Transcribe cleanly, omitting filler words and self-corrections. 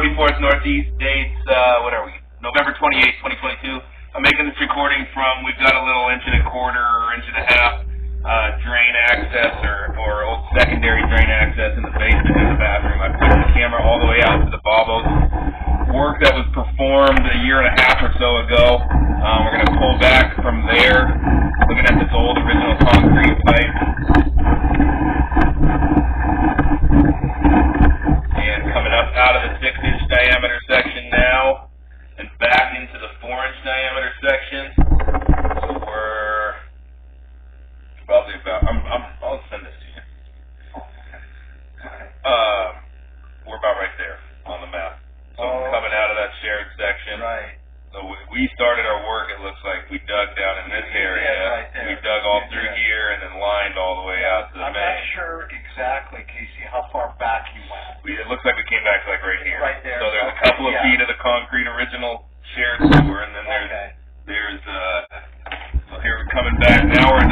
24th Northeast dates, what are we? November 28th, 2022. I'm making this recording from, we've got a little inch and a quarter or inch and a half drain access or old secondary drain access in the basement in the bathroom. I pushed the camera all the way out to the Bobos. Work that was performed a year and a half or so ago. We're going to pull back from there, looking at this old original concrete pipe. And coming up out of the 6-inch diameter section now, and back into the 4-inch diameter section. So we're probably about, I'll send this to you. We're about right there on the map. So coming out of that shared section. Right. So we started our work, it looks like we dug down in this area. Right there. We dug all through here and then lined all the way out to the I'm main. not sure exactly, Casey, how far back you went. It looks like we came back like right here. Right there. So there's a couple of feet of the concrete original shared sewer, and then there's so here we're coming back. Now we're